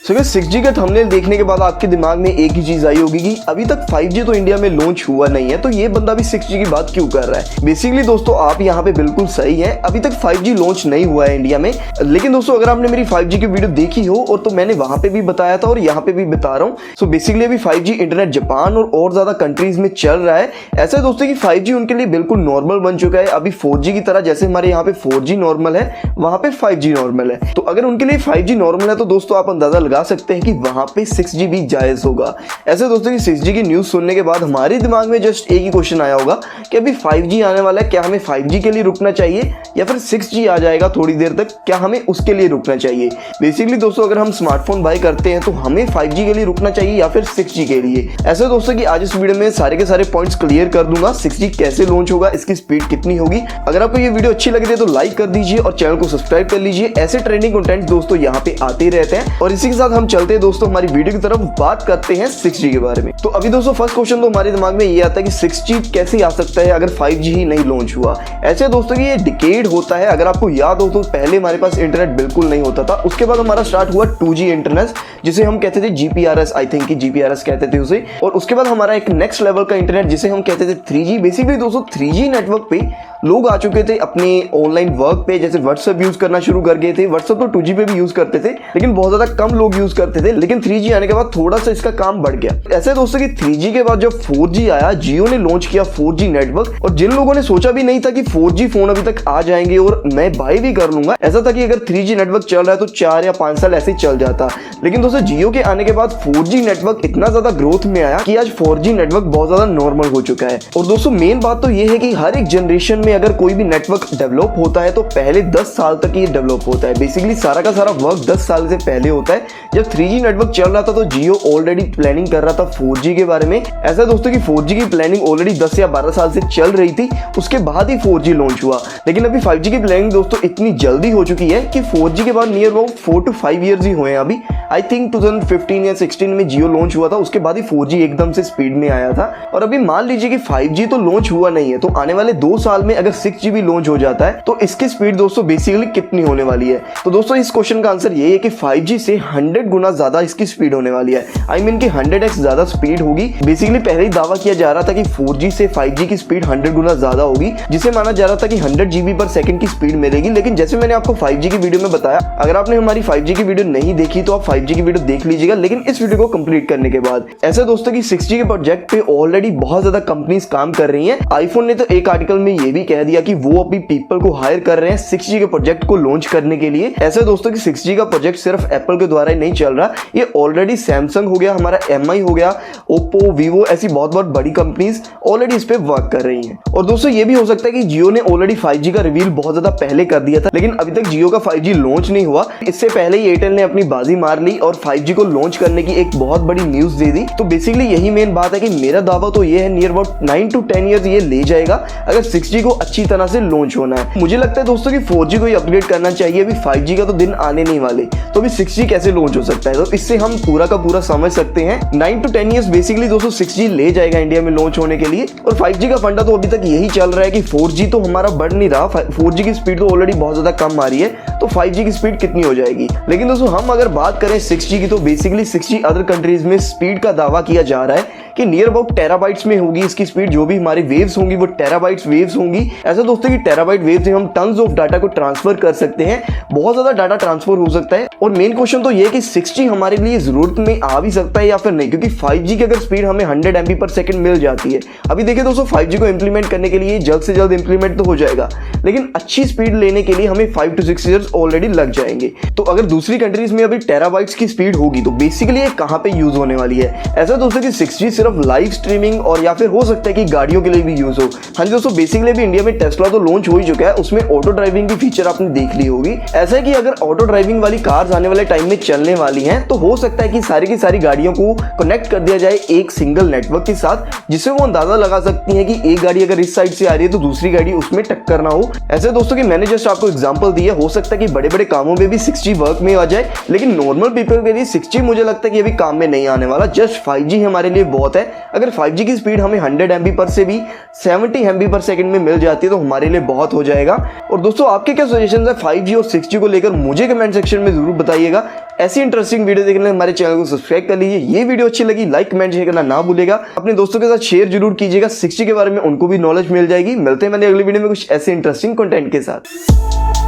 So guys 6G का thumbnail देखने के बाद आपके दिमाग में एक ही चीज आई होगी कि अभी तक 5G तो इंडिया में लॉन्च हुआ नहीं है, तो ये बंदा भी 6G की बात क्यों कर रहा है। बेसिकली दोस्तों आप यहाँ पे बिल्कुल सही है, अभी तक 5G लॉन्च नहीं हुआ है इंडिया में। लेकिन दोस्तों अगर आपने मेरी 5G की वीडियो देखी हो और तो मैंने वहां पे भी बताया था और यहाँ पे भी बता रहा हूँ। सो बेसिकली अभी 5G इंटरनेट जापान और ज्यादा कंट्रीज में चल रहा है। ऐसा दोस्तों की 5G उनके लिए बिल्कुल नॉर्मल बन चुका है। अभी 4G की तरह जैसे हमारे यहाँ पे 4G नॉर्मल है, वहां पे 5G नॉर्मल है। तो अगर उनके लिए 5G नॉर्मल है तो दोस्तों आप अंदाजा लगा सकते हैं कि वहां पे 6G भी जायज होगा। ऐसे दोस्तों की 6G की न्यूज सुनने के बाद हमारे दिमाग में जस्ट एक ही क्वेश्चन आया होगा कि अभी 5G आने वाला है, क्या हमें 5G के लिए रुकना चाहिए या फिर 6G आ जाएगा थोड़ी देर तक, क्या हमें उसके लिए रुकना चाहिए। बेसिकली दोस्तों अगर हम स्मार्टफोन बाय करते हैं तो हमें 5G के लिए रुकना चाहिए या फिर 6G के लिए। ऐसे दोस्तों की आज इस वीडियो में सारे के सारे पॉइंट्स क्लियर कर दूंगा। 6G कैसे लॉन्च होगा, इसकी स्पीड कितनी होगी। अगर आपको ये वीडियो अच्छी लगी तो लाइक कर दीजिए और चैनल को सब्सक्राइब कर लीजिए। ऐसे ट्रेंडिंग कंटेंट दोस्तों यहाँ पे आते रहते हैं। और इसी के साथ हम चलते हैं दोस्तों हमारी वीडियो की तरफ, बात करते हैं 6G के बारे में। तो अभी दोस्तों फर्स्ट क्वेश्चन तो हमारे दिमाग में ये आता है कि 6G कैसे आ सकता है अगर 5G ही नहीं लॉन्च हुआ। ऐसे दोस्तों की ये डिकेड होता है। अगर आपको याद हो तो पहले हमारे पास इंटरनेट बिल्कुल नहीं होता था, उसके बाद हमारा स्टार्ट हुआ 2G इंटरनेट, जिसे हम कहते थे GPRS, आई थिंक GPRS कहते थे उसे। और उसके बाद हमारा एक नेक्स्ट लेवल का इंटरनेट जिसे हम कहते थे 3G। बेसिकली दोस्तों 3G नेटवर्क पे लोग आ चुके थे अपने ऑनलाइन वर्क पे, जैसे व्हाट्सएप यूज करना शुरू कर गए थे। व्हाट्सएप तो 2G पे भी यूज करते थे लेकिन बहुत ज्यादा कम लोग यूज करते थे। लेकिन 3G आने के बाद थोड़ा सा इसका काम बढ़ गया। ऐसे दोस्तों कि 3G के बाद जब 4G आया, जियो ने लॉन्च किया 4G नेटवर्क। और जिन लोगों ने सोचा भी नहीं था कि 4G फोन अभी तक आ जाएंगे और मैं बाय भी कर लूंगा, ऐसा था कि अगर 3G नेटवर्क चल रहा है तो 4 या 5 साल ऐसे ही चल जाता। लेकिन दोस्तों जियो के आने के बाद 4G नेटवर्क इतना ज्यादा ग्रोथ में आया कि आज 4G नेटवर्क बहुत ज्यादा नॉर्मल हो चुका है। और दोस्तों मेन बात तो ये है कि हर एक जनरेशन में अगर कोई भी नेटवर्क डेवलप होता है तो पहले 10 साल तक ये डेवलप होता है। बेसिकली सारा का सारा वर्क 10 साल से पहले होता है। जब 3G नेटवर्क चल रहा था तो जियो ऑलरेडी प्लानिंग कर रहा था 4G के बारे में। ऐसा दोस्तों की 4G की प्लानिंग ऑलरेडी 10 या 12 साल से चल रही थी, उसके बाद ही 4G लॉन्च हुआ। लेकिन अभी 5G की प्लानिंग दोस्तों इतनी जल्दी हो चुकी है कि 4G के बाद near about 4 to 5 years he हुए हैं। अभी आई थिंक 2015 या 16 में जियो लॉन्च हुआ था, उसके बाद ही 4G एकदम से स्पीड में आया था। और अभी मान लीजिए कि 5G तो लॉन्च हुआ नहीं है, तो आने वाले 2 साल में अगर 6G भी लॉन्च हो जाता है तो इसकी स्पीड दोस्तों बेसिकली कितनी होने वाली है। तो दोस्तों इस क्वेश्चन का आंसर ये है कि 5G से 100 गुना ज्यादा इसकी स्पीड होने वाली है। आई मीन कि 100x ज्यादा स्पीड होगी। बेसिकली पहले ही दावा किया जा रहा था कि 4G से 5G की स्पीड 100 गुना ज्यादा होगी, जिसे माना जा रहा था कि 100 GB पर सेकंड की स्पीड मिलेगी। लेकिन जैसे मैंने आपको 5G की वीडियो में बताया, अगर आपने हमारी 5G की वीडियो नहीं देखी तो आप 5G की वीडियो देख लीजिएगा, लेकिन इस वीडियो को कंप्लीट करने के बाद। ऐसा दोस्तों की 6G के प्रोजेक्ट पे ऑलरेडी बहुत ज्यादा कंपनीज काम कर रही हैं। आईफोन ने तो एक आर्टिकल में ये भी कह दिया कि वो अभी पीपल को हायर कर रहे हैं 6G के प्रोजेक्ट को लॉन्च करने के लिए। ऐसा दोस्तों की 6G का प्रोजेक्ट सिर्फ एप्पल के द्वारा ही नहीं चल रहा, ये ऑलरेडी सैमसंग हो गया, हमारा MI हो गया, ओप्पो, वीवो, ऐसी बहुत बहुत बड़ी कंपनीज ऑलरेडी इस पे वर्क कर रही हैं। और दोस्तों ये भी हो सकता है कि जियो ने ऑलरेडी 5G का रिवील बहुत ज्यादा पहले कर दिया था, लेकिन अभी तक जियो का 5G लॉन्च नहीं हुआ। इससे पहले ही एयरटेल ने अपनी बाजी मार ली और 5G को लॉन्च करने की एक बहुत बड़ी न्यूज दे दी। तो बेसिकली यही मेन बात है कि मेरा दावा तो ये है नियर अबाउट 9 to 10 ईयर्स ये ले जाएगा अगर 6G को अच्छी तरह से लॉन्च होना है। मुझे लगता है दोस्तों कि 4G को ही अपग्रेड करना चाहिए। अभी 5G का तो दिन आने नहीं वाले, तो अभी 6G कैसे लॉन्च हो सकता है, तो इससे हम पूरा का पूरा समझ सकते हैं। 9 to 10 ईयर्स बेसिकली दोस्तों 6G ले जाएगा इंडिया में लॉन्च होने के लिए। और 5G का फंडा तो अभी तक यही चल रहा है कि 4G तो हमारा बढ़ नहीं रहा, 4G की स्पीड तो ऑलरेडी बहुत ज्यादा कम आ रही है, तो 5G की स्पीड कितनी हो जाएगी। लेकिन दोस्तों हम अगर बात करें 6G की, तो बेसिकली 6G अदर कंट्रीज में स्पीड का दावा किया जा रहा है कि नियर अबाउट टेराबाइट्स में होगी इसकी स्पीड। जो भी हमारी वेव्स होंगी वो टेराबाइट्स वेव्स होंगी। ऐसा दोस्तों कि टेराबाइट वेव से हम टन्स ऑफ डाटा को ट्रांसफर कर सकते हैं, बहुत ज्यादा डाटा ट्रांसफर हो सकता है। और मेन क्वेश्चन तो ये है कि 6G हमारे लिए जरूरत में आ भी सकता है या फिर नहीं, क्योंकि 5G की अगर स्पीड हमें 100 MB पर सेकंड मिल जाती है। अभी देखिए दोस्तों 5G को इंप्लीमेंट करने के लिए जल्द से जल्द इंप्लीमेंट तो हो जाएगा, लेकिन अच्छी स्पीड लेने के लिए हमें 5 to 6 ईयर्स ऑलरेडी लग जाएंगे। तो अगर दूसरी कंट्रीज में अभी टेराबाइट्स की स्पीड होगी तो बेसिकली ये कहां पे यूज होने वाली है। ऐसा दोस्तों कि 6G सिर्फ लाइव स्ट्रीमिंग और या फिर हो सकता है कि गाड़ियों के लिए भी यूज हो। हाँ जी दोस्तों, बेसिकली भी इंडिया में टेस्ला तो लॉन्च हो ही चुका है, उसमें ऑटो ड्राइविंग की फीचर आपने देख ली होगी। ऐसा है कि अगर ऑटो ड्राइविंग वाली कार्स आने वाले टाइम में चलने वाली हैं तो हो सकता है कि सारी की सारी गाड़ियों को कनेक्ट कर दिया जाए एक सिंगल नेटवर्क के साथ, जिससे वो अंदाजा लगा सकती हैं कि एक गाड़ी अगर इस साइड से आ रही है तो दूसरी गाड़ी उसमें टक्कर ना हो। ऐसे दोस्तों कि मैंने जस्ट आपको एग्जांपल दिया, हो सकता है कि बड़े बड़े कामों में भी 6G वर्क में आ जाए, लेकिन नॉर्मल पीपल के लिए 6G मुझे लगता है कि अभी काम में नहीं आने वाला। जस्ट 5G हमारे लिए बहुत है। अगर 5G की स्पीड हमें 100 MB पर से भी 70 MB पर सेकंड में मिल जाती है तो हमारे लिए बहुत हो जाएगा। और दोस्तों आपके क्या सजेशन है 5G और 6G को लेकर, मुझे कमेंट सेक्शन में जरूर बताइएगा। ऐसी ऐसी इंटरेस्टिंग वीडियो देखने के लिए हमारे चैनल को सब्सक्राइब कर लीजिए। ये वीडियो अच्छी लगी लाइक कमेंट शेयर करना ना भूलेगा। अपने दोस्तों के साथ शेयर जरूर कीजिएगा, 6G के बारे में उनको भी नॉलेज मिल जाएगी। मिलते हैं मैंने अगली वीडियो में कुछ ऐसे इंटरेस्टिंग कंटेंट के साथ।